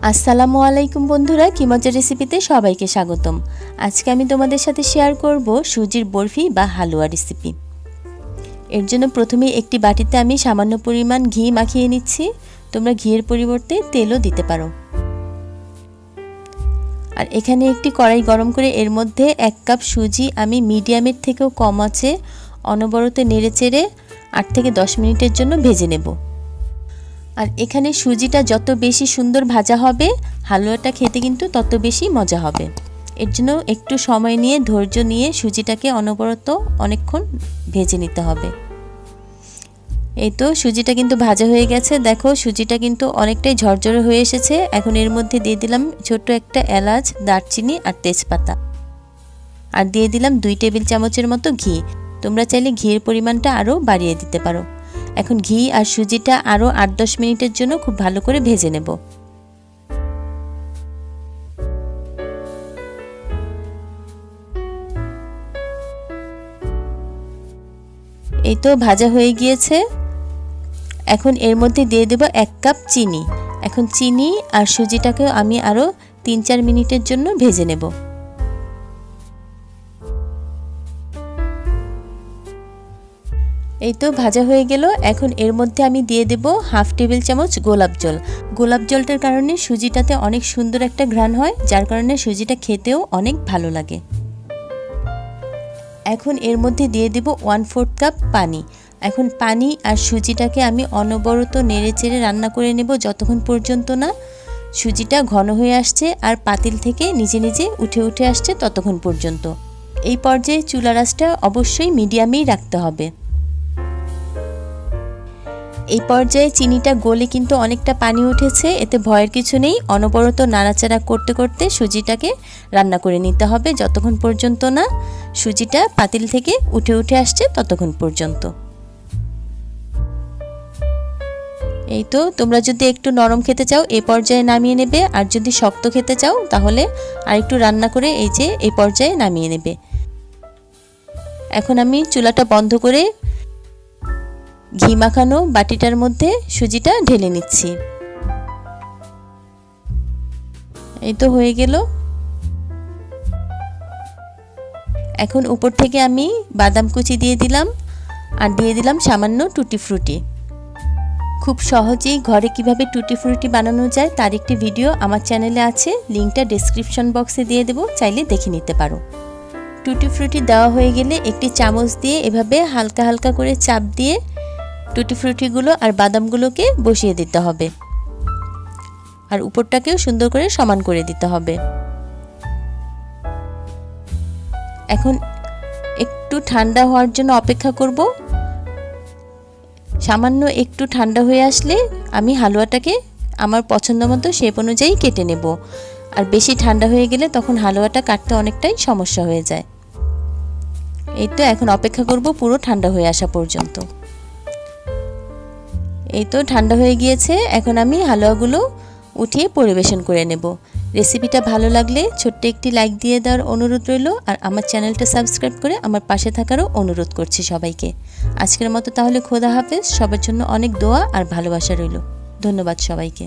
আসসালামু আলাইকুম বন্ধুরা, কি মজার রেসিপিতে সবাইকে স্বাগতম। আজকে আমি তোমাদের সাথে শেয়ার করব সুজির বরফি বা হালুয়া রেসিপি। এর জন্য প্রথমে একটি বাটিতে আমি সামান্য পরিমাণ ঘি মাখিয়ে নিচ্ছি। তোমরা ঘিয়ের পরিবর্তে তেলও দিতে পারো। আর এখানে একটি কড়াই গরম করে এর মধ্যে 1 কাপ সুজি আমি মিডিয়ামের থেকেও কম আঁচে অনবরত নেড়েচেড়ে 8 থেকে 10 মিনিটের জন্য ভেজে নেব। আর এখানে সুজিটা যত বেশি সুন্দর ভাজা হবে হালুয়াটা খেতে কিন্তু তত বেশি মজা হবে। এর জন্য একটু সময় নিয়ে ধৈর্য নিয়ে সুজিটাকে অনবরত অনেকক্ষণ ভেজে নিতে হবে। এই তো সুজিটা কিন্তু ভাজা হয়ে গেছে। দেখো সুজিটা কিন্তু অনেকটাই ঝরঝরে হয়ে এসেছে। এখন এর মধ্যে দিয়ে দিলাম ছোট্ট একটা এলাচ, দারচিনি আর তেজপাতা। আর দিয়ে দিলাম 2 টেবিল চামচের মতো ঘি। তোমরা চাইলে ঘিয়ের পরিমাণটা আরও বাড়িয়ে দিতে পারো। এখন ঘি আর সুজিটা আরও 8-10 মিনিটের জন্য খুব ভালো করে ভেজে নেব। এই তো ভাজা হয়ে গিয়েছে। এখন এর মধ্যে দিয়ে দেব 1 কাপ চিনি। এখন চিনি আর সুজিটাকেও আমি আরও 3-4 মিনিটের জন্য ভেজে নেব। এই তো ভাজা হয়ে গেল। এখন এর মধ্যে আমি দিয়ে দেব 1/2 টেবিল চামচ গোলাপ জল। গোলাপ জলটার কারণে সুজিটাতে অনেক সুন্দর একটা ঘ্রাণ হয়, যার কারণে সুজিটা খেতেও অনেক ভালো লাগে। এখন এর মধ্যে দিয়ে দেব 1/4 কাপ পানি। এখন পানি আর সুজিটাকে আমি অনবরত নেড়েচেড়ে রান্না করে নেব যতক্ষণ পর্যন্ত না সুজিটা ঘন হয়ে আসছে আর পাতিল থেকে নিজে নিজে উঠে আসছে ততক্ষণ পর্যন্ত। এই পর্যায়ে চুলার আঁচটা অবশ্যই মিডিয়ামেই রাখতে হবে। এই পর্যায়ে চিনিটা গলে কিন্তু অনেকটা পানি উঠেছে, এতে ভয়ের কিছু নেই। অনবরত নাড়াচাড়া করতে করতে সুজিটাকে রান্না করে নিতে হবে যতক্ষণ পর্যন্ত না সুজিটা পাতিল থেকে উঠে আসছে ততক্ষণ পর্যন্ত। এই তো তোমরা যদি একটু নরম খেতে চাও এই পর্যায়ে নামিয়ে নেবে, আর যদি শক্ত খেতে চাও তাহলে আরেকটু রান্না করে এই পর্যায়ে নামিয়ে নেবে। এখন আমি চুলাটা বন্ধ করে ঘি মাখানো বাটিটার মধ্যে সুজিটা ঢেলে নিচ্ছি। এই তো হয়ে গেল। এখন উপর থেকে আমি বাদাম কুচি দিয়ে দিলাম আর দিয়ে দিলাম সামান্য টুটি ফ্রুটি। খুব সহজেই ঘরে কিভাবে টুটি ফ্রুটি বানানো যায় তার একটি ভিডিও আমার চ্যানেলে আছে, লিঙ্কটা ডেসক্রিপশন বক্সে দিয়ে দেবো, চাইলে দেখে নিতে পারো। টুটি ফ্রুটি দেওয়া হয়ে গেলে একটি চামচ দিয়ে এভাবে হালকা হালকা করে চাপ দিয়ে টুটি ফ্রুটিগুলো আর বাদামগুলোকে বসিয়ে দিতে হবে, আর উপরটাকেও সুন্দর করে সমান করে দিতে হবে। এখন একটু ঠান্ডা হওয়ার জন্য অপেক্ষা করব। সামান্য একটু ঠান্ডা হয়ে আসলে আমি হালুয়াটাকে আমার পছন্দ মতো শেপ অনুযায়ী কেটে নেব। আর বেশি ঠান্ডা হয়ে গেলে তখন হালুয়াটা কাটতে অনেকটাই সমস্যা হয়ে যায়। এই তো এখন অপেক্ষা করব পুরো ঠান্ডা হয়ে আসা পর্যন্ত। এই তো ঠান্ডা হয়ে গিয়েছে। এখন আমি হালুয়াগুলো উঠিয়ে পরিবেশন করে নেব। রেসিপিটা ভালো লাগলে ছোট্ট একটি লাইক দিয়ে দেওয়ার অনুরোধ রইল, আর আমার চ্যানেলটা সাবস্ক্রাইব করে আমার পাশে থাকারও অনুরোধ করছি সবাইকে। আজকের মতো তাহলে খোদা হাফেজ। সবার জন্য অনেক দোয়া আর ভালোবাসা রইল। ধন্যবাদ সবাইকে।